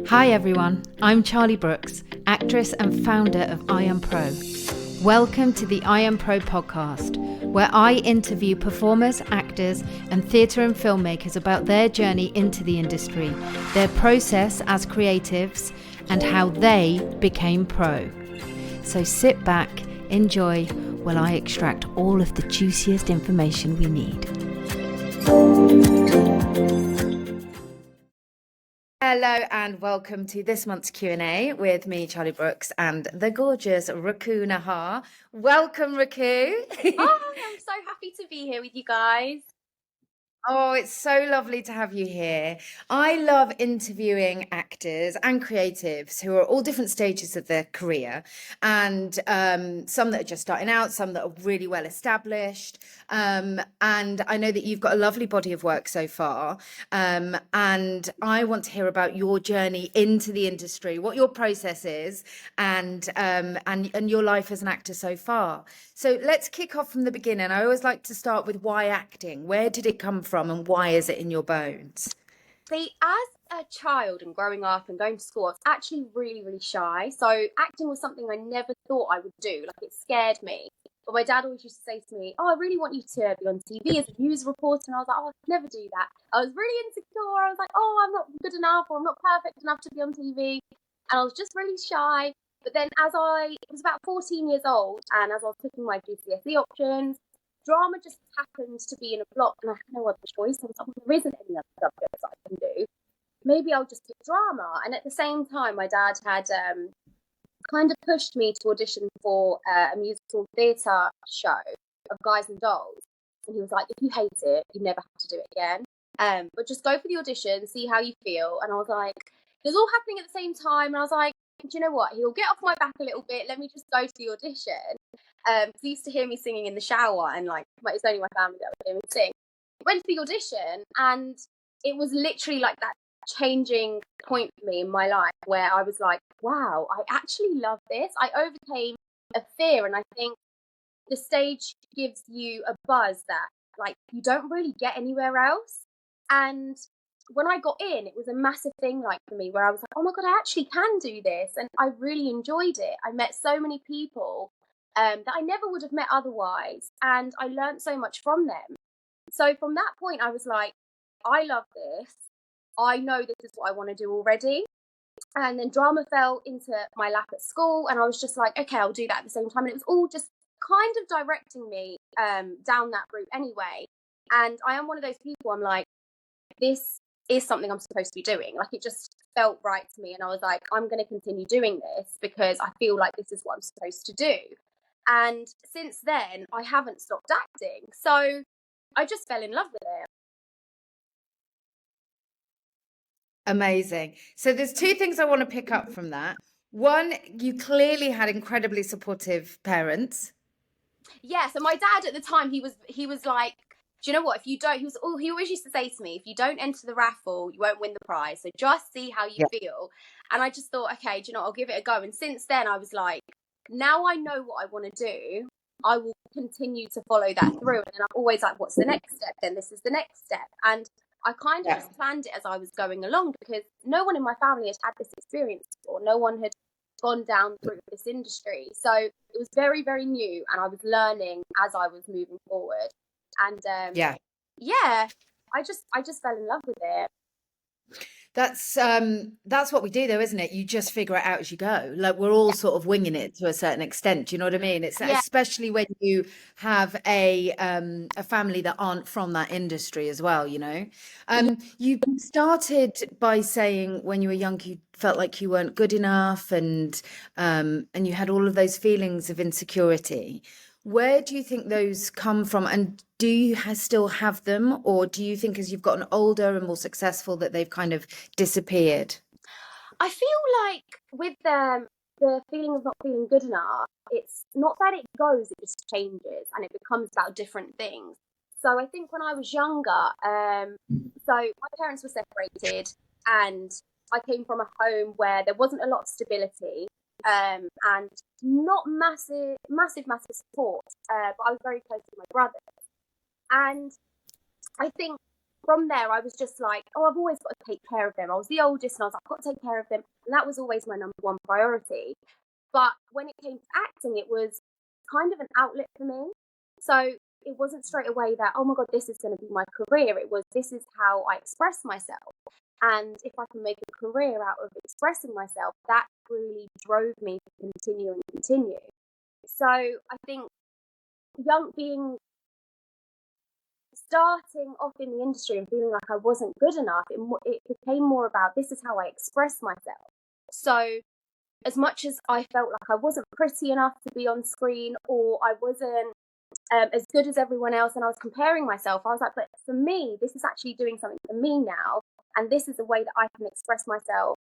Hi everyone, I'm Charlie Brooks, actress and founder of IAMPRO. Welcome to the IAMPRO podcast, where I interview performers, actors and theatre and filmmakers about their journey into the industry, their process as creatives and how they became pro. So sit back, enjoy, while I extract all of the juiciest information we need. Hello and welcome to this month's Q&A with me, Charlie Brooks, and the gorgeous Rukku Nahar. Welcome, Rukku. Oh, I'm so happy to be here with you guys. Oh, it's so lovely to have you here. I love interviewing actors and creatives who are all different stages of their career, and some that are just starting out, some that are really well established. And I know that you've got a lovely body of work so far. And I want to hear about your journey into the industry, what your process is, and your life as an actor so far. So let's kick off from the beginning. I always like to start with why acting? Where did it come from and why is it in your bones? See, as a child and growing up and going to school, I was actually really, really shy. So acting was something I never thought I would do. Like, it scared me. But my dad always used to say to me, "Oh, I really want you to be on TV as a news reporter." And I was like, "Oh, I could never do that." I was really insecure. I was like, "Oh, I'm not good enough, or I'm not perfect enough to be on TV." And I was just really shy. But then as I was about 14 years old, and as I was picking my GCSE options, drama just happened to be in a block, and I had no other choice. I was like, well, there isn't any other subjects I can do. Maybe I'll just pick drama. And at the same time, my dad had kind of pushed me to audition for a musical theatre show of Guys and Dolls. And he was like, if you hate it, you never have to do it again. But just go for the audition, see how you feel. And I was like, it was all happening at the same time. And I was like, do you know what? He'll get off my back a little bit. Let me just go to the audition. He used to hear me singing in the shower, and it's only my family that would hear me sing. Went to the audition, and it was literally like that changing point for me in my life where I was like, wow, I actually love this. I overcame a fear, and I think the stage gives you a buzz that you don't really get anywhere else. And when I got in, it was a massive thing for me where I was like, oh my God, I actually can do this. And I really enjoyed it. I met so many people that I never would have met otherwise. And I learned so much from them. So from that point, I was like, I love this. I know this is what I want to do already. And then drama fell into my lap at school. And I was just like, okay, I'll do that at the same time. And it was all just kind of directing me down that route anyway. And I am one of those people, I'm like, this is something I'm supposed to be doing. It just felt right to me. And I was like, I'm going to continue doing this because I feel like this is what I'm supposed to do. And since then, I haven't stopped acting. So I just fell in love with it. Amazing. So there's two things I want to pick up from that. One, you clearly had incredibly supportive parents. Yeah, so my dad at the time, he was like, do you know what, if you don't, he always used to say to me, if you don't enter the raffle, you won't win the prize, so just see how you feel. And I just thought, okay, do you know what, I'll give it a go. And since then I was like, now I know what I want to do, I will continue to follow that through. And then I'm always like, what's the next step? Then this is the next step. And I kind of just planned it as I was going along, because no one in my family had had this experience before. No one had gone down through this industry. So it was very, very new, and I was learning as I was moving forward. And I just fell in love with it. That's what we do though, isn't it? You just figure it out as you go. We're all sort of winging it to a certain extent. Do you know what I mean? It's especially when you have a family that aren't from that industry as well, you know. You started by saying when you were young you felt like you weren't good enough, and you had all of those feelings of insecurity. Where do you think those come from, and do you still have them, or do you think as you've gotten older and more successful that they've kind of disappeared? I feel like with the feeling of not feeling good enough, it's not that it goes, it just changes and it becomes about different things. So I think when I was younger, so my parents were separated, and I came from a home where there wasn't a lot of stability, and not massive support, but I was very close to my brothers. And I think from there, I was just like, oh, I've always got to take care of them. I was the oldest, and I was like, I've got to take care of them. And that was always my number one priority. But when it came to acting, it was kind of an outlet for me. So it wasn't straight away that, oh my God, this is going to be my career. It was, this is how I express myself. And if I can make a career out of expressing myself, that really drove me to continue and continue. So I think starting off in the industry and feeling like I wasn't good enough, it became more about, this is how I express myself. So as much as I felt like I wasn't pretty enough to be on screen, or I wasn't as good as everyone else, and I was comparing myself, I was like, but for me, this is actually doing something for me now, and this is a way that I can express myself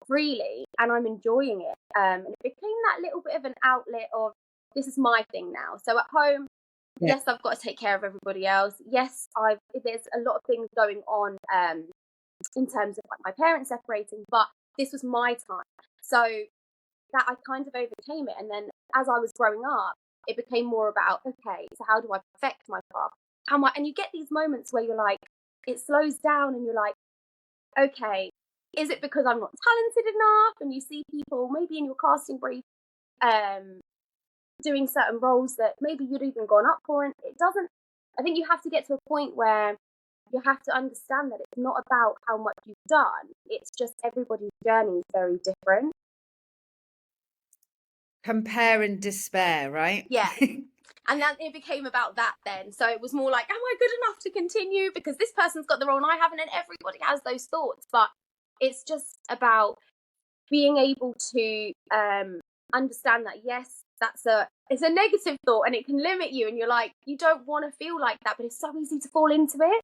freely, and I'm enjoying it. And it became that little bit of an outlet of, this is my thing now. So at home, Yeah. yes, I've got to take care of everybody else. Yes, there's a lot of things going on in terms of like my parents separating, but this was my time. So that I kind of overcame it. And then as I was growing up, it became more about, okay, so how do I perfect my craft? And you get these moments where you're like, it slows down and you're like, okay, is it because I'm not talented enough? And you see people maybe in your casting brief doing certain roles that maybe you'd even gone up for, and it doesn't. I think you have to get to a point where you have to understand that it's not about how much you've done. It's just everybody's journey is very different. Compare and despair, right? Yeah. And then it became about that then. So it was more like, am I good enough to continue? Because this person's got the role and I haven't, and everybody has those thoughts. But it's just about being able to understand that, yes, it's a negative thought and it can limit you, and you're like, you don't want to feel like that, but it's so easy to fall into it.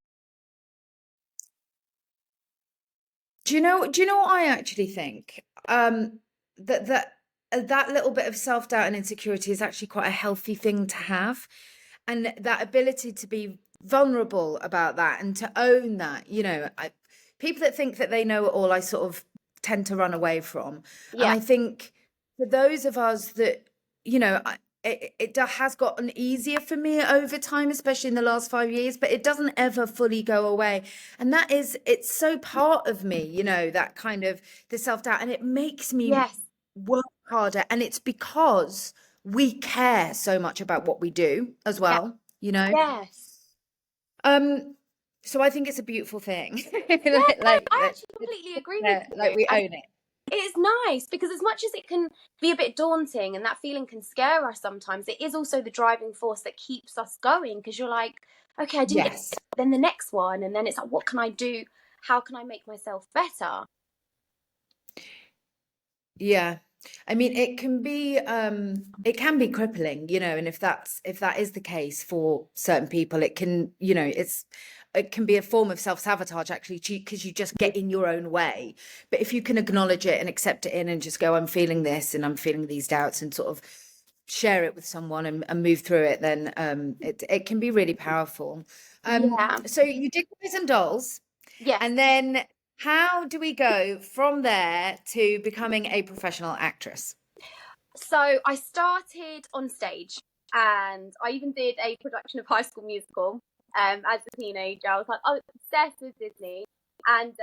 Do you know what I actually think? That little bit of self-doubt and insecurity is actually quite a healthy thing to have. And that ability to be vulnerable about that and to own that, people that think that they know it all, I sort of tend to run away from. And Yeah. I think for those of us that, it has gotten easier for me over time, especially in the last 5 years, but it doesn't ever fully go away. And it's so part of me, that kind of the self-doubt, and it makes me Yes. work harder. And it's because we care so much about what we do as Yeah. well, Yes. So I think it's a beautiful thing. Yeah, I Like, actually completely agree with you. we own it. It's nice because as much as it can be a bit daunting and that feeling can scare us sometimes, it is also the driving force that keeps us going, because you're like, okay, I didn't get Yes. it, then the next one, and then it's like, what can I do? How can I make myself better? Yeah. I mean, it can be crippling, and if that is the case for certain people, it can, it can be a form of self-sabotage actually, because you just get in your own way. But if you can acknowledge it and accept it and just go, I'm feeling this and I'm feeling these doubts, and sort of share it with someone and move through it, then it can be really powerful. Yeah. So you did Boys and Dolls, Yes. and then how do we go from there to becoming a professional actress? So I started on stage, and I even did a production of High School Musical as a teenager. I was like, oh, obsessed with Disney. And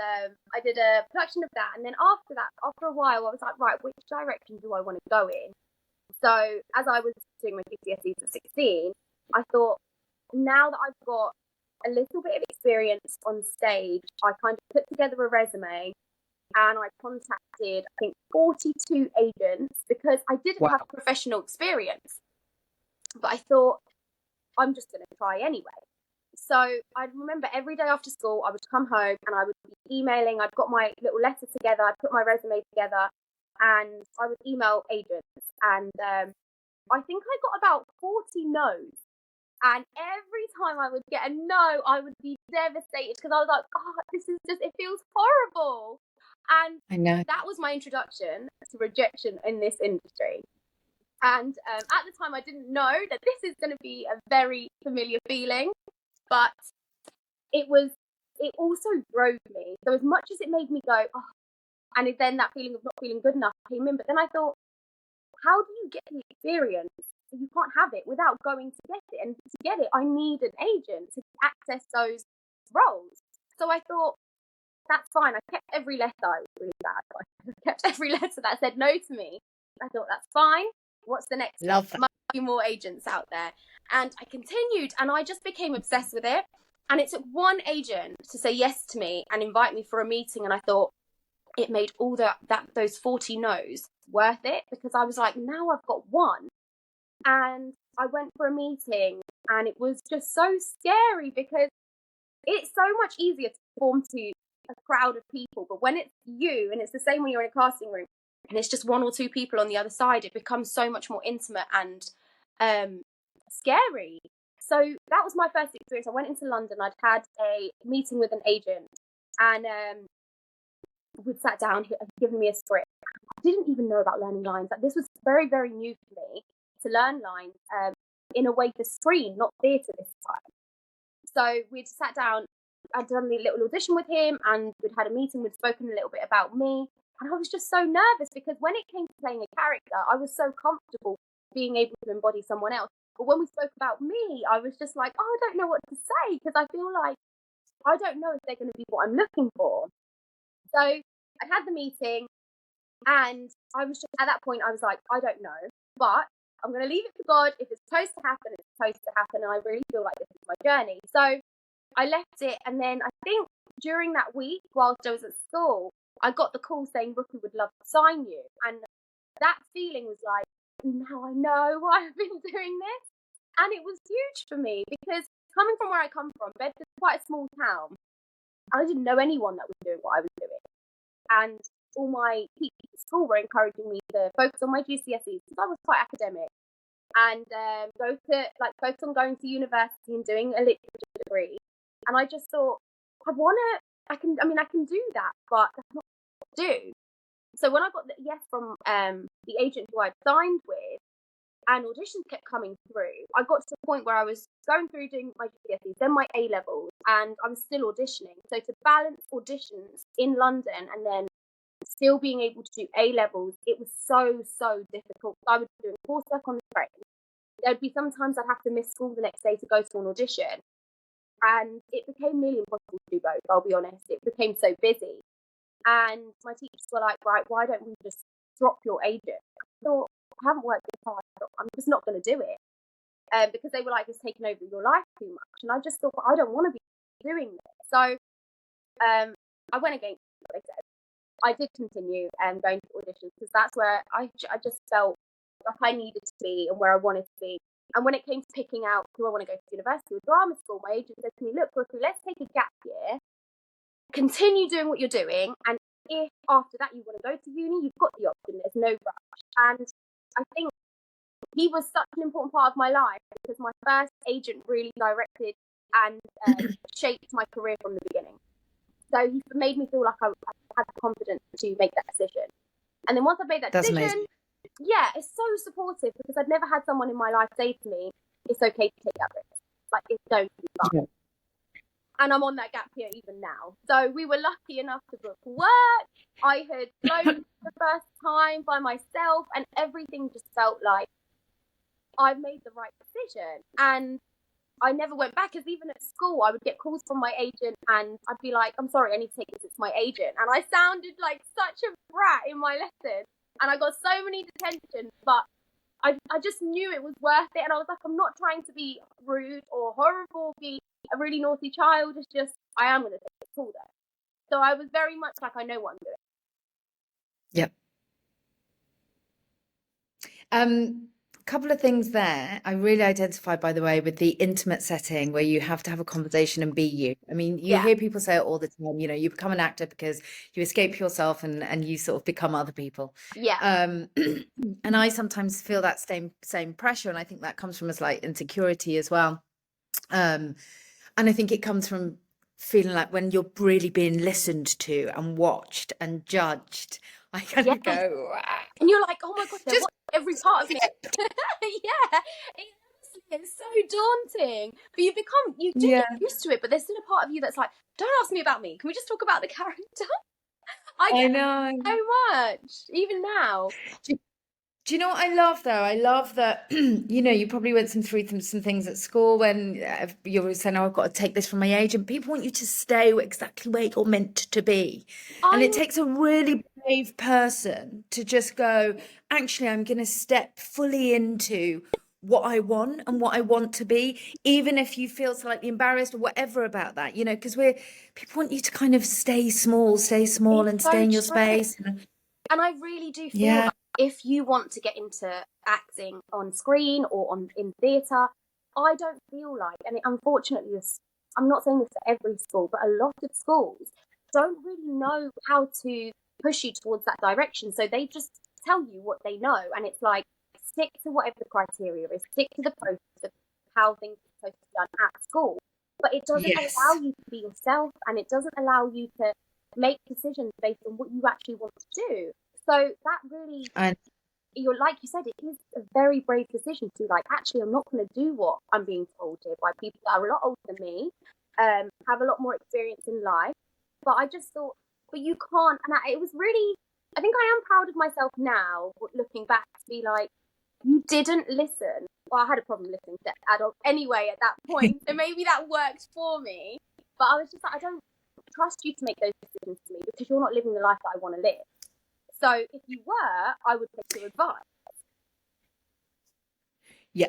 I did a production of that. And then after that, after a while, I was like, right, which direction do I want to go in? So as I was doing my GCSEs at 16, I thought, now that I've got a little bit of experience on stage, I kind of put together a resume, and I contacted, I think, 42 agents, because I didn't have professional experience. But I thought, I'm just going to try anyway. So I remember every day after school, I would come home and I would be emailing. I'd got my little letter together, I'd put my resume together, and I would email agents. And I think I got about 40 no's. And every time I would get a no, I would be devastated, because I was like, oh, it feels horrible. And I know. that was my introduction to rejection in this industry. And at the time, I didn't know that this is going to be a very familiar feeling, but it also drove me. So as much as it made me go, oh, and then that feeling of not feeling good enough came in, but then I thought, how do you get the experience? You can't have it without going to get it. And to get it, I need an agent to access those roles. So I thought, that's fine. I kept every letter. I was really bad. I kept every letter that said no to me. I thought, that's fine. What's the next step? Love There that. might be more agents out there. And I continued, and I just became obsessed with it. And it took one agent to say yes to me and invite me for a meeting. And I thought, it made all those 40 no's worth it, because I was like, now I've got one. And I went for a meeting, and it was just so scary, because it's so much easier to perform to a crowd of people, but when it's you, and it's the same when you're in a casting room and it's just one or two people on the other side, it becomes so much more intimate and scary. So that was my first experience. I went into London. I'd had a meeting with an agent, and we'd sat down. He'd given me a script. I didn't even know about learning lines. Like, this was very, very new for me, to learn lines in a way for screen, not theatre this time. So we'd sat down. I'd done a little audition with him, and we'd had a meeting. We'd spoken a little bit about me, and I was just so nervous, because when it came to playing a character, I was so comfortable being able to embody someone else. But when we spoke about me, I was just like, oh, I don't know what to say, because I feel like I don't know if they're going to be what I'm looking for. So I had the meeting, and I was just, at that point, I was like, I don't know, but I'm going to leave it to God. If it's supposed to happen, it's supposed to happen. And I really feel like this is my journey. So I left it. And then I think during that week, whilst I was at school, I got the call saying Rukku would love to sign you. And that feeling was like, now I know why I've been doing this. And it was huge for me, because coming from where I come from, Bedford's quite a small town. I didn't know anyone that was doing what I was doing. And all my teachers at school were encouraging me to focus on my GCSEs, because I was quite academic, and focus on going to university and doing a literature degree. And I just thought, I can do that, but that's not what I do. So when I got the yes from the agent who I'd signed with, and auditions kept coming through, I got to the point where I was going through doing my GCSEs, then my A levels, and I was still auditioning. So to balance auditions in London and then still being able to do A levels, it was so difficult. I would be doing coursework on the train. There'd be sometimes I'd have to miss school the next day to go to an audition, and it became nearly impossible to do both. I'll be honest, it became so busy, and my teachers were like, right, why don't we just drop your agent? I thought, I haven't worked this hard, I'm just not going to do it, because they were like, it's taken over your life too much. And I just thought, I don't want to be doing this. So I went against what they said. I did continue going to auditions, because that's where I just felt like I needed to be and where I wanted to be. And when it came to picking out, do I want to go to university or drama school, my agent said to me, look, Rukku, let's take a gap year, continue doing what you're doing, and if after that you want to go to uni, you've got the option, there's no rush. And I think he was such an important part of my life, because my first agent really directed and shaped my career from the beginning. So he made me feel like I had the confidence to make that decision. And then once I made that decision, amazing. Yeah, it's so supportive, because I'd never had someone in my life say to me, it's okay to take that risk. Like, it's going to be fun. Yeah. And I'm on that gap year even now. So we were lucky enough to book work. I had flown for the first time by myself, and everything just felt like I've made the right decision. And I never went back, because even at school, I would get calls from my agent, and I'd be like, I'm sorry, I need to take this, it's my agent. And I sounded like such a brat in my lesson. And I got so many detentions, but I just knew it was worth it. And I was like, I'm not trying to be rude or horrible, be a really naughty child. It's just, I am going to take the call though. So I was very much like, I know what I'm doing. Yep. Couple of things there. I really identify, by the way, with the intimate setting where you have to have a conversation and be you. I mean, you hear people say it all the time, you know, you become an actor because you escape yourself and you sort of become other people. Yeah. And I sometimes feel that same pressure. And I think that comes from a slight insecurity as well. And I think it comes from feeling like when you're really being listened to and watched and judged, I kind of go, ah. And you're like, oh my God, they're watching every part of me. Yeah, it's so daunting. But you do get used to it, but there's still a part of you that's like, don't ask me about me. Can we just talk about the character? I know so much, even now. Do you know what I love though? I love that, you probably went through some things at school when you were saying, oh, I've got to take this from my age, and people want you to stay exactly where you're meant to be. And it I takes a really brave person to just go, actually, I'm going to step fully into what I want and what I want to be, even if you feel slightly embarrassed or whatever about that, because people want you to kind of stay small It's and stay so in your true. space. And I really do feel Yeah. like if you want to get into acting on screen or in theatre, I don't feel like, and unfortunately, I'm not saying this for every school, but a lot of schools don't really know how to push you towards that direction. So they just tell you what they know, and it's like stick to whatever the criteria is, stick to the process of how things are supposed to be done at school. But it doesn't allow Yes. you to be yourself, and it doesn't allow you to make decisions based on what you actually want to do. So that really, And you're like you said, it is a very brave decision to like, actually, I'm not going to do what I'm being told here by people that are a lot older than me, have a lot more experience in life. But I just thought, but you can't. And it was really, I think I am proud of myself now, looking back, to be like, you didn't listen. Well, I had a problem listening to adults anyway at that point, so maybe that worked for me. But I was just like, I don't trust you to make those decisions to me because you're not living the life that I want to live. So if you were, I would take your advice. yeah,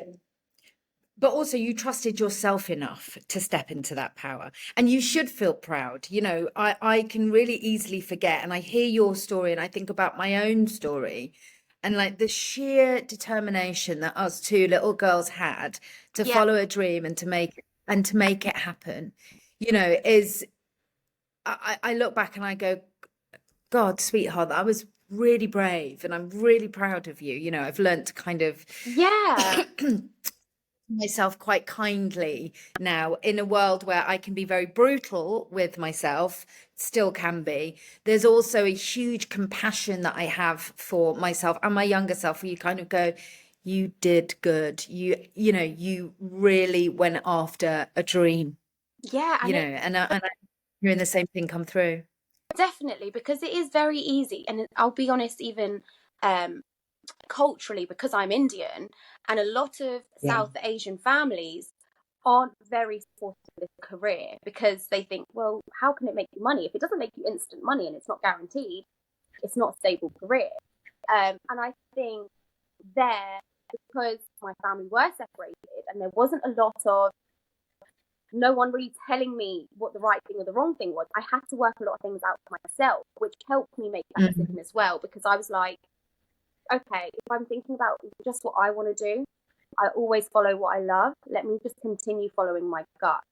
but also you trusted yourself enough to step into that power, and you should feel proud. I can really easily forget, and I hear your story and I think about my own story, and like the sheer determination that us two little girls had to Yeah, follow a dream and to make it happen, is I look back and I go, God, sweetheart, I was really brave, and I'm really proud of you. I've learned to kind of yeah, myself quite kindly now in a world where I can be very brutal with myself, still can be. There's also a huge compassion that I have for myself and my younger self, where you kind of go, you did good. You really went after a dream, yeah, and it and I'm hearing the same thing come through. definitely, because it is very easy, and I'll be honest, even um, culturally, because I'm Indian, and a lot of Yeah. South Asian families aren't very supportive of this career because they think, well, how can it make you money? If it doesn't make you instant money and it's not guaranteed, it's not a stable career. And I think there, because my family were separated and there wasn't a lot of no one really telling me what the right thing or the wrong thing was, I had to work a lot of things out for myself, which helped me make that Mhm. decision as well. Because I was like, okay, if I'm thinking about just what I want to do, I always follow what I love. Let me just continue following my gut.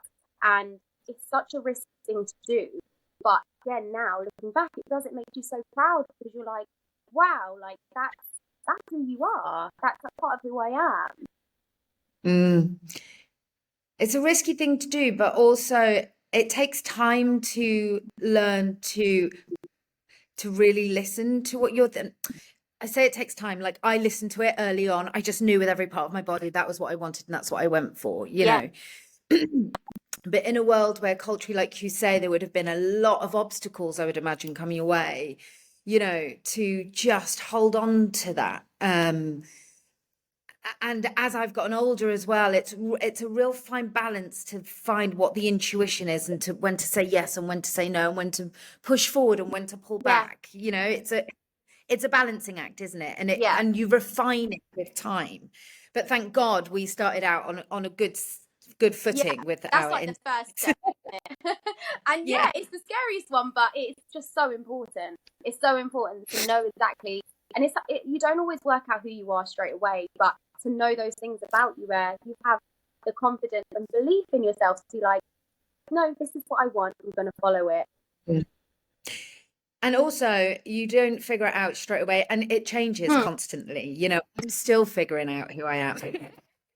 And it's such a risky thing to do. But again, now looking back, it doesn't make you so proud because you're like, wow, like that's who you are. That's a part of who I am. Mm. It's a risky thing to do, but also it takes time to learn to really listen to what I say it takes time. Like I listened to it early on. I just knew with every part of my body that was what I wanted and that's what I went for, Yeah, But in a world where culturally, like you say, there would have been a lot of obstacles, I would imagine, coming your way, to just hold on to that. And as I've gotten older as well, it's a real fine balance to find what the intuition is, and to when to say yes and when to say no, and when to push forward and when to pull yeah, back. It's a balancing act, isn't it? yeah, And you refine it with time. But thank God we started out on a good yeah. footing with That's our like the first step, isn't it? And yeah. yeah, it's the scariest one, but it's just so important. It's so important to know exactly, and you don't always work out who you are straight away, but to know those things about you where you have the confidence and belief in yourself to be like, no, this is what I want. I'm going to follow it. And also, you don't figure it out straight away, and it changes Hmm. constantly. I'm still figuring out who I am.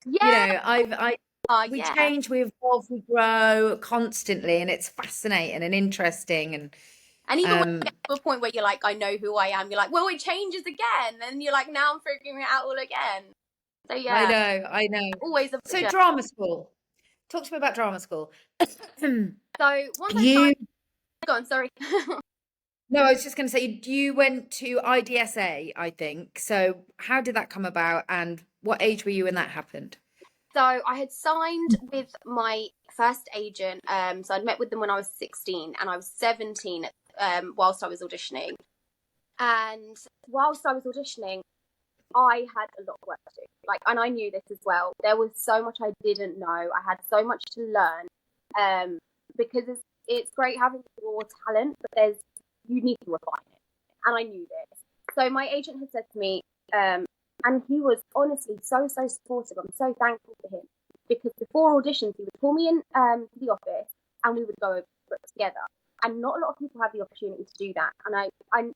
Yeah, We yeah. change, we evolve, we grow constantly, and it's fascinating and interesting. And And even when you um, get to a point where you're like, I know who I am, you're like, well, it changes again. And you're like, now I'm figuring it out all again. So yeah, I know. always a So journey. drama school. Talk to me about drama school. So once I You started, go on, sorry. No, I was just going to say, you went to IDSA, I think. So how did that come about, and what age were you when that happened? So I had signed with my first agent. So I'd met with them when I was 16, and I was 17 whilst I was auditioning. And whilst I was auditioning, I had a lot of work to do. Like, and I knew this as well. There was so much I didn't know. I had so much to learn. Um, because it's great having raw talent, but you need to refine it. And I knew this. So my agent had said to me, and he was honestly so supportive. I'm so thankful for him, because before auditions he would call me in to the office, and we would go over it together. And not a lot of people have the opportunity to do that. And I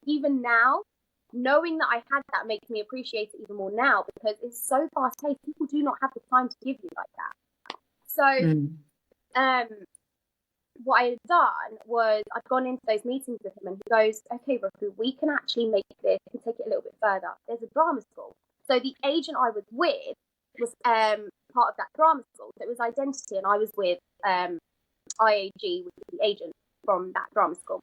even now, knowing that I had that makes me appreciate it even more now, because it's so fast paced. People do not have the time to give you like that. So Mm. um, what I had done was I'd gone into those meetings with him, and he goes, "Okay, Rukku, we can actually make this and take it a little bit further. There's a drama school." So the agent I was with was part of that drama school. So it was Identity, and I was with IAG, which is the agent from that drama school.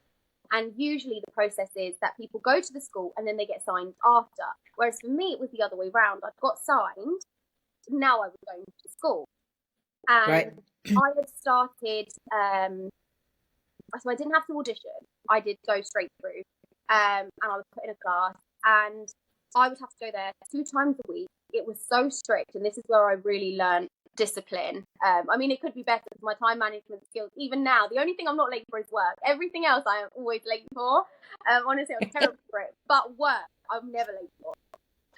And usually the process is that people go to the school and then they get signed after. Whereas for me, it was the other way around. I'd got signed, now I was going to school. And Right. I had started, so I didn't have to audition. I did go straight through. And I was put in a class, and I would have to go there 2 times a week. It was so strict, and this is where I really learned discipline. I mean, it could be better with my time management skills. Even now, the only thing I'm not late for is work. Everything else I am always late for. Honestly, I'm terrible for it. But work, I'm never late for.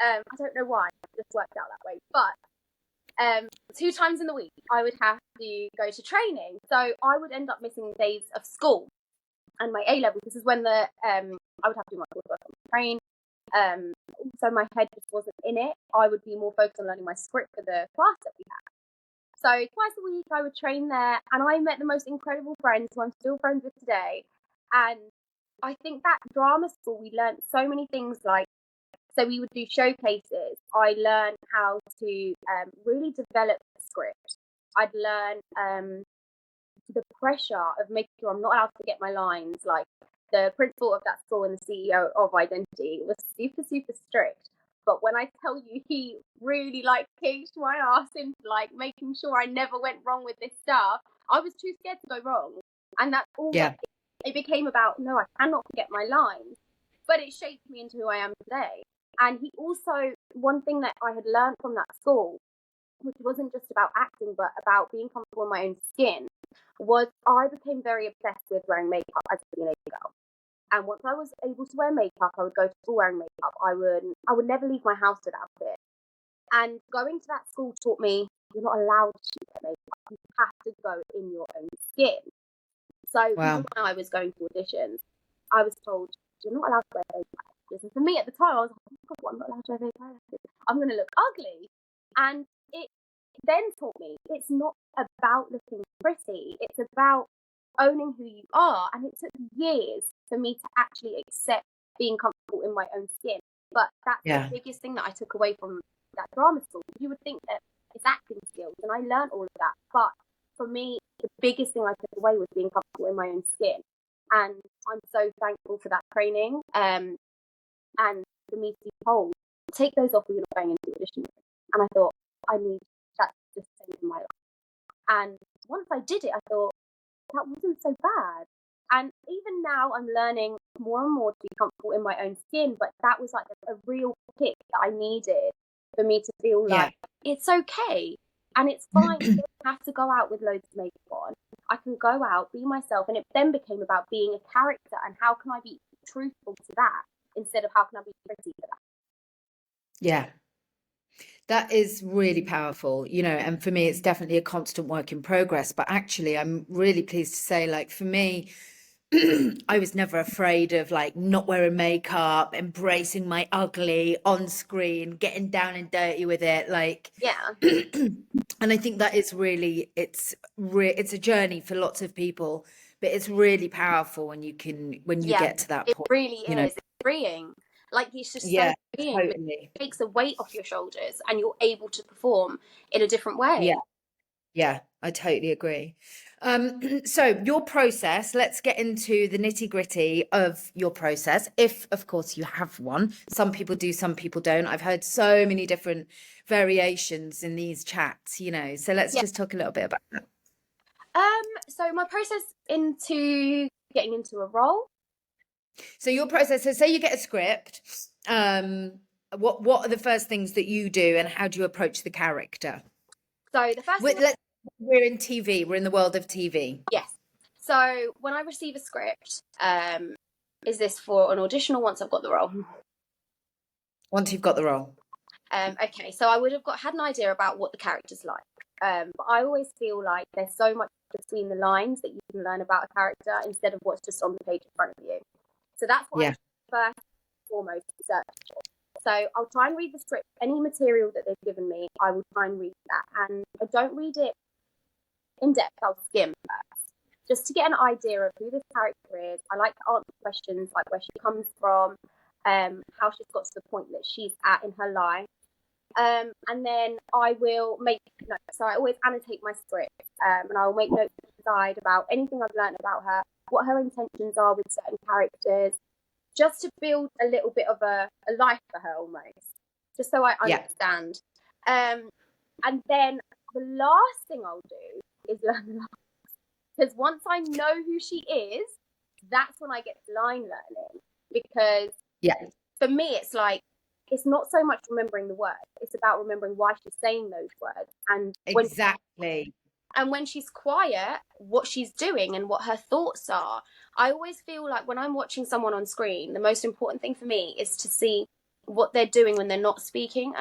I don't know why. It just worked out that way. But 2 times in the week, I would have to go to training. So I would end up missing days of school and my A level. This is when I would have to do my coursework on the train. So my head just wasn't in it. I would be more focused on learning my script for the class that we had. So twice a week I would train there, and I met the most incredible friends who I'm still friends with today. And I think that drama school, we learned so many things. Like, so we would do showcases. I learned how to really develop the script. I'd learn the pressure of making sure I'm not allowed to forget my lines. Like, the principal of that school and the CEO of Identity was super strict. But when I tell you, he really like kicked my ass into like making sure I never went wrong with this stuff. I was too scared to go wrong. And that's all Yeah. it became about. No, I cannot forget my lines. But it shaped me into who I am today. And he also, one thing that I had learned from that school, which wasn't just about acting, but about being comfortable in my own skin, was I became very obsessed with wearing makeup as a teenage girl. And once I was able to wear makeup, I would go to school wearing makeup. I would never leave my house without it. And going to that school taught me you're not allowed to wear makeup. You have to go in your own skin. So even Wow. when I was going to auditions, I was told you're not allowed to wear fake eyelashes. And for me at the time, I was like, oh my God, what, I'm not allowed to wear fake eyelashes. I'm going to look ugly. And it then taught me it's not about looking pretty. It's about owning who you are. And it took years for me to actually accept being comfortable in my own skin. But that's the Yeah. biggest thing that I took away from that drama school. You would think that it's acting skills, and I learned all of that. But for me, the biggest thing I took away was being comfortable in my own skin. And I'm so thankful for that training. And for me to be told, take those off when you're not going into the audition room. And I thought, I need that to stay in my life. And once I did it, I thought, that wasn't so bad. And even now, I'm learning more and more to be comfortable in my own skin. But that was like a real kick that I needed for me to feel Yeah. like it's okay and it's fine. I don't have to go out with loads of makeup on. I can go out, be myself. And it then became about being a character and how can I be truthful to that instead of how can I be pretty to that. Yeah. That is really powerful, and for me, it's definitely a constant work in progress. But actually, I'm really pleased to say, like, for me, I was never afraid of like not wearing makeup, embracing my ugly on screen, getting down and dirty with it. Like, Yeah. and I think that is really, it's a journey for lots of people, but it's really powerful when you Yeah. get to that It point, really is. It's freeing. Like, it's just so Yeah, freeing. It totally. takes a weight off your shoulders and you're able to perform in a different Yeah. way. Yeah, I totally agree. So your process, let's get into the nitty-gritty of your process, if of course you have one. Some people do, some people don't. I've heard so many different variations in these chats, So let's Yeah. just talk a little bit about that. So my process into getting into a role. So your process, so say you get a script, what are the first things that you do and how do you approach the character? So the first thing, We're in TV, we're in the world of TV. yes. So when I receive a script, is this for an audition or once I've got the role? Once you've got the role. Okay, so I would have had an idea about what the character's like. But I always feel like there's so much between the lines that you can learn about a character instead of what's just on the page in front of you. So that's what I first and foremost research for. So I'll try and read the script, any material that they've given me, I will try and read that. And I don't read it in depth, I'll skim first, just to get an idea of who this character is. I like to answer questions like where she comes from, how she's got to the point that she's at in her life. And then I will make notes. So I always annotate my script, and I'll make notes to the side about anything I've learned about her, what her intentions are with certain characters, just to build a little bit of a life for her almost, just so I understand. And then the last thing I'll do is learn the lines. Because once I know who she is, that's when I get to line learning. Because for me, it's like, it's not so much remembering the words, it's about remembering why she's saying those words. And when she's quiet, what she's doing and what her thoughts are. I always feel like when I'm watching someone on screen, the most important thing for me is to see what they're doing when they're not speaking,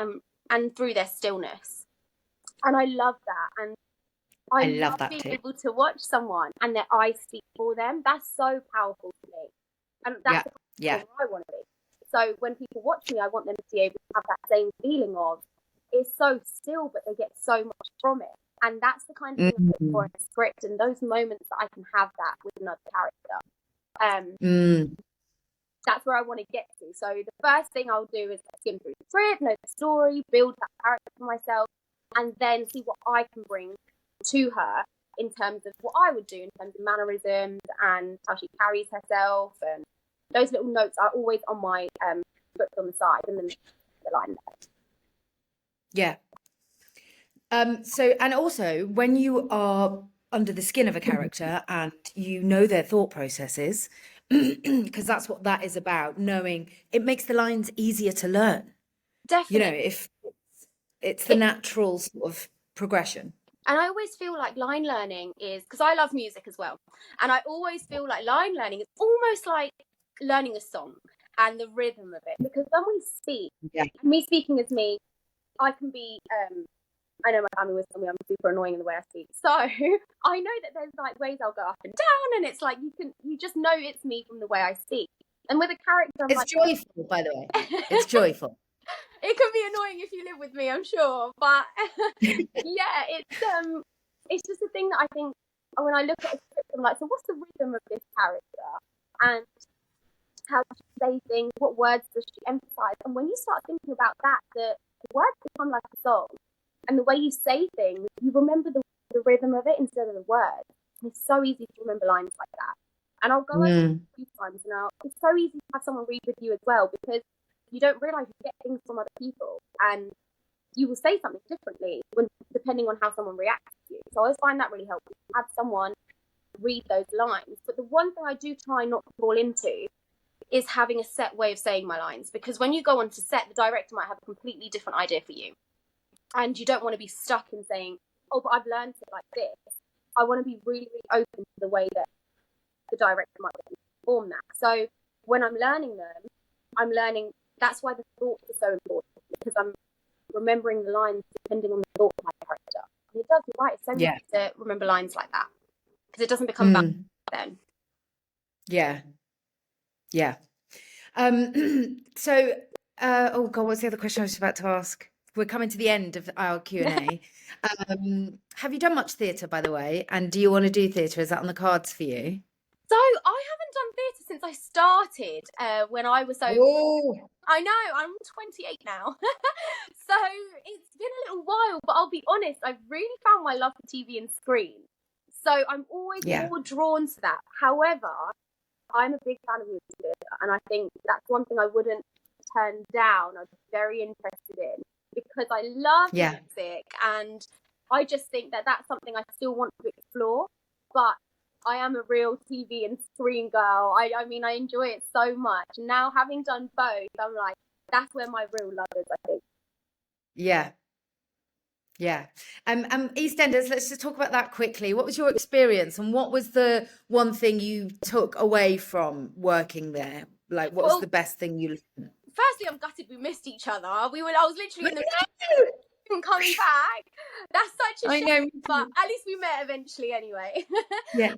and through their stillness. And I love that. And I love that being able to watch someone and their eyes speak for them. That's so powerful to me. And that's the kind of I want to be. So when people watch me, I want them to be able to have that same feeling of, it's so still, but they get so much from it. And that's the kind of thing I look for in a script, and those moments that I can have that with another character. That's where I want to get to. So the first thing I'll do is skim through the script, know the story, build that character for myself, and then see what I can bring to her in terms of what I would do in terms of mannerisms and how she carries herself. And those little notes are always on my script on the side, and then the line there. Yeah. So, and also when you are under the skin of a character and you know their thought processes, because that's what that is about, knowing, it makes the lines easier to learn. Definitely. If it's the natural sort of progression. And I always feel like line learning is, because I love music as well, and I always feel like line learning is almost like learning a song and the rhythm of it. Because when we speak, me speaking as me, I can be, I know my family always tell me I'm super annoying in the way I speak. So I know that there's like ways I'll go up and down, and it's like you just know it's me from the way I speak. And with a character, it's joyful, by the way. It's joyful. It can be annoying if you live with me, I'm sure, but yeah, it's just a thing that I think when I look at a script, I'm like, so what's the rhythm of this character, and how does she say things, what words does she emphasize? And when you start thinking about that, the words become like a song, and the way you say things, you remember the rhythm of it instead of the words. And it's so easy to remember lines like that. And I'll go over it a few times now. It's so easy to have someone read with you as well, because you don't realize you get things from other people, and you will say something differently depending on how someone reacts to you. So I always find that really helpful to have someone read those lines. But the one thing I do try not to fall into is having a set way of saying my lines, because when you go on to set, the director might have a completely different idea for you, and you don't want to be stuck in saying, oh, but I've learned it like this. I want to be really, really open to the way that the director might perform that. So when I'm learning them, I'm learning. That's why the thoughts are so important, because I'm remembering the lines depending on the thought of my character. And it does, you're right, it's so easy to remember lines like that, because it doesn't become bad then. Yeah. So, oh God, what's the other question I was about to ask? We're coming to the end of our Q&A. Have you done much theatre, by the way? And do you want to do theatre? Is that on the cards for you? So I haven't done theatre since I started when I was so... I know, I'm 28 now. So it's been a little while, but I'll be honest, I've really found my love for TV and screen. So So I'm always more drawn to that. However, I'm a big fan of music theatre, and I think that's one thing I wouldn't turn down. I'd be very interested in, because I love music, and I just think that that's something I still want to explore. But I am a real TV and screen girl. I mean, I enjoy it so much. Now, having done both, I'm like, that's where my real love is, I think. Yeah. Yeah. EastEnders, let's just talk about that quickly. What was your experience, and what was the one thing you took away from working there? Like, what was the best thing you learned? Firstly, I'm gutted we missed each other. I was literally in the coming back. That's such a shame. I know, but at least we met eventually anyway. Yeah.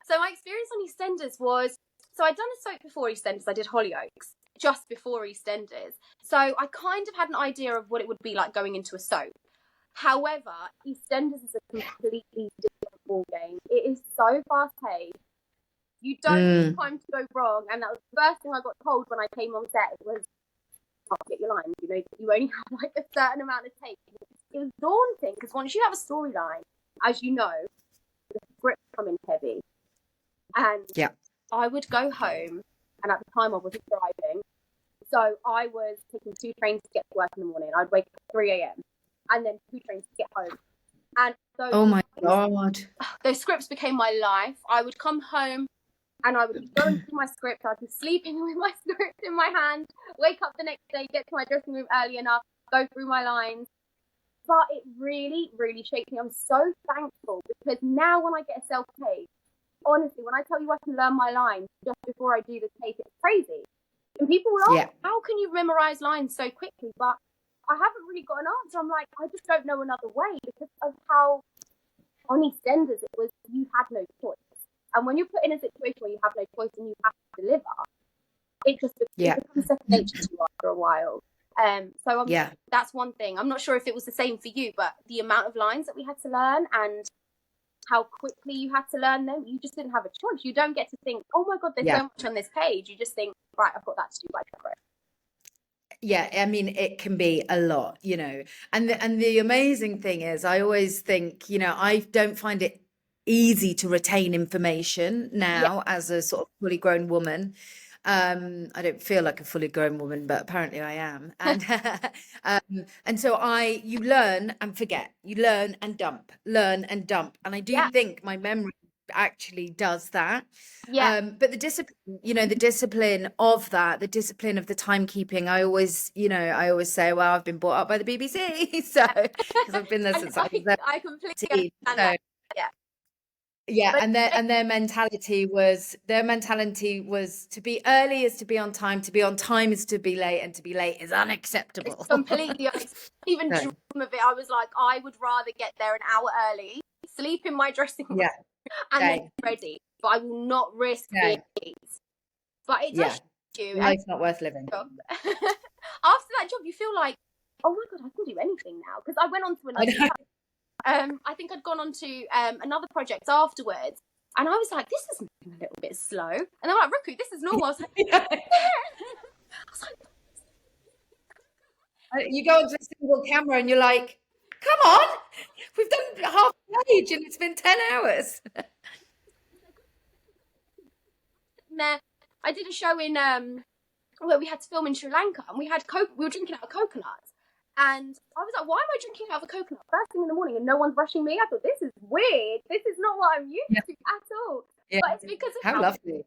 So my experience on EastEnders was, so I'd done a soap before EastEnders. I did Hollyoaks just before EastEnders. So I kind of had an idea of what it would be like going into a soap. However, EastEnders is a completely different ball game. It is so fast paced. You don't have time to go wrong. And that was the first thing I got told when I came on set. It was, "Can't get your lines. You know, you only have like a certain amount of takes." It was daunting, because once you have a storyline, as you know, the scripts come in heavy. And I would go home, and at the time I wasn't driving, so I was taking 2 trains to get to work in the morning. I'd wake up at 3 a.m. and then 2 trains to get home. And those, oh my God, those scripts became my life. I would come home and I would be going through my script. I'd be sleeping with my script in my hand, wake up the next day, get to my dressing room early enough, go through my lines. But it really, really shaped me. I'm so thankful, because now when I get a self-tape, honestly, when I tell you I can learn my lines just before I do the tape, it's crazy. And people will ask, how can you memorize lines so quickly? But I haven't really got an answer. I'm like, I just don't know another way, because of how on EastEnders it was, you had no choice. And when you're put in a situation where you have no choice and you have to deliver, it just becomes second nature to you after a while. So that's one thing. I'm not sure if it was the same for you, but the amount of lines that we had to learn and how quickly you had to learn them, you just didn't have a choice. You don't get to think, oh my God, there's so much on this page. You just think, right, I've got that to do by tomorrow. Yeah, I mean, it can be a lot, you know. And the amazing thing is, I always think, you know, I don't find it easy to retain information now as a sort of fully grown woman. I don't feel like a fully grown woman, but apparently I am. And and so you learn and forget, you learn and dump, learn and dump. And I do think my memory actually does that. But the discipline, you know, the discipline of that, the discipline of the timekeeping, I always say, well, I've been brought up by the BBC, so because I've been there since I was there. I completely understand that. Yeah, and their mentality was to be early is to be on time is to be late, and to be late is unacceptable. It's completely even dream of it. I was like, I would rather get there an hour early, sleep in my dressing room, and then be ready. But I will not risk being late. But it does you. Life's not worth living. After that job, you feel like, oh my God, I can do anything now. Because I went on to another job. I think I'd gone on to another project afterwards, and I was like, this is moving a little bit slow. And they're like, Rukku, this is normal. I was like, you go onto a single camera and you're like, come on, we've done half a page and it's been 10 hours. I did a show in where we had to film in Sri Lanka, and we were drinking out of coconuts. And I was like, why am I drinking out of a coconut first thing in the morning and no one's rushing me? I thought, this is weird. This is not what I'm used to at all. But it's because of how lovely.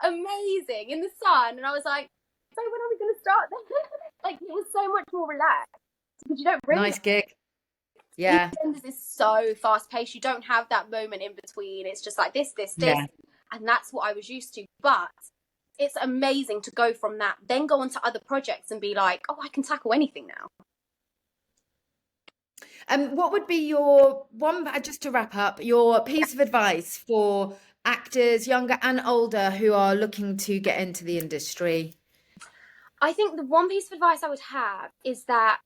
Amazing in the sun. And I was like, so when are we going to start then? Like, it was so much more relaxed, because you don't really. Nice gig. Yeah. EastEnders is so fast paced. You don't have that moment in between. It's just like this. And that's what I was used to. But it's amazing to go from that, then go on to other projects and be like, oh, I can tackle anything now. What would be your just to wrap up, your piece of advice for actors, younger and older, who are looking to get into the industry? I think the one piece of advice I would have is that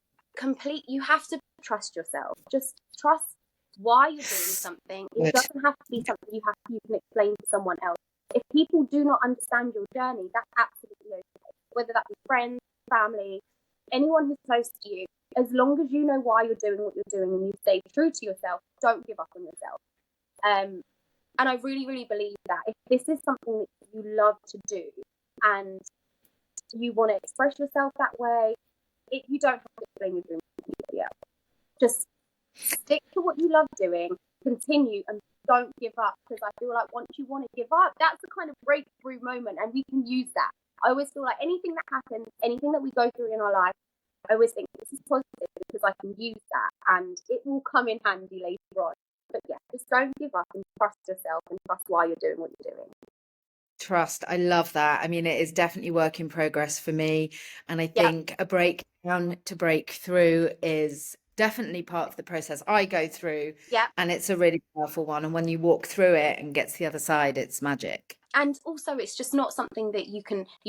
you have to trust yourself. Just trust why you're doing something. It doesn't have to be something you can explain to someone else. If people do not understand your journey, that's absolutely okay. Whether that be friends, family, anyone who's close to you, as long as you know why you're doing what you're doing and you stay true to yourself, don't give up on yourself. And I really, really believe that if this is something that you love to do and you want to express yourself that way, you don't have to explain your dream to anybody else. Just stick to what you love doing, continue, and don't give up. Because I feel like once you want to give up, that's the kind of breakthrough moment, and we can use that. I always feel like anything that happens, anything that we go through in our life, I always think this is positive because I can use that, and it will come in handy later on. But yeah, just don't give up and trust yourself and trust why you're doing what you're doing. Trust. I love that. I mean, it is definitely work in progress for me. And I think a breakdown to break through is definitely part of the process I go through. Yeah. And it's a really powerful one. And when you walk through it and get to the other side, it's magic. And also, it's just not something that you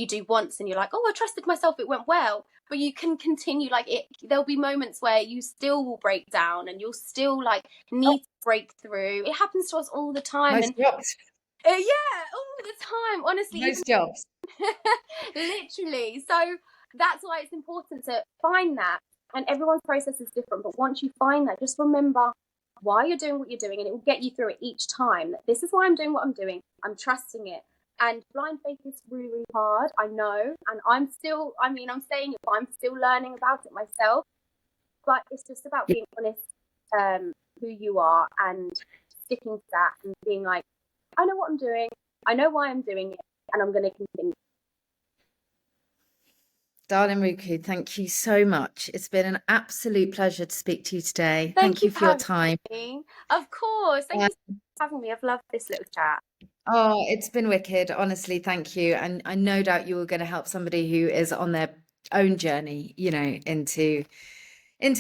do once and you're like, oh, I trusted myself, it went well. But you can continue, there'll be moments where you still will break down and you'll still need to break through. It happens to us all the time. Most jobs. Yeah, all the time, honestly. Most jobs. Literally. So that's why it's important to find that. And everyone's process is different. But once you find that, just remember why you're doing what you're doing, and it will get you through it each time. This is why I'm doing what I'm doing. I'm trusting it. And blind faith is really, really hard, I know. And I'm saying it, but I'm still learning about it myself. But it's just about being honest who you are and sticking to that and being like, I know what I'm doing. I know why I'm doing it. And I'm going to continue. Darling Rukku, thank you so much. It's been an absolute pleasure to speak to you today. Thank you for your time. Me. Of course. Thank you for having me. I've loved this little chat. Oh, it's been wicked. Honestly, thank you. And I no doubt you are going to help somebody who is on their own journey, into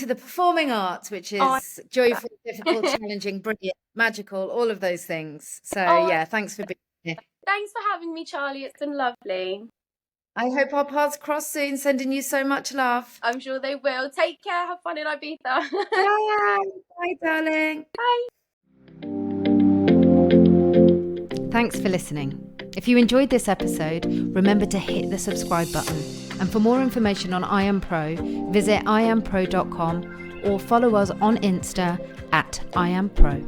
the performing arts, which is joyful, difficult, challenging, brilliant, magical, all of those things. So yeah, thanks for being here. Thanks for having me, Charlie. It's been lovely. I hope our paths cross soon. Sending you so much love. I'm sure they will. Take care. Have fun in Ibiza. Bye. Bye, darling. Bye. Thanks for listening. If you enjoyed this episode, remember to hit the subscribe button. And for more information on IAMPRO, visit iampro.com or follow us on Insta @IAMPRO.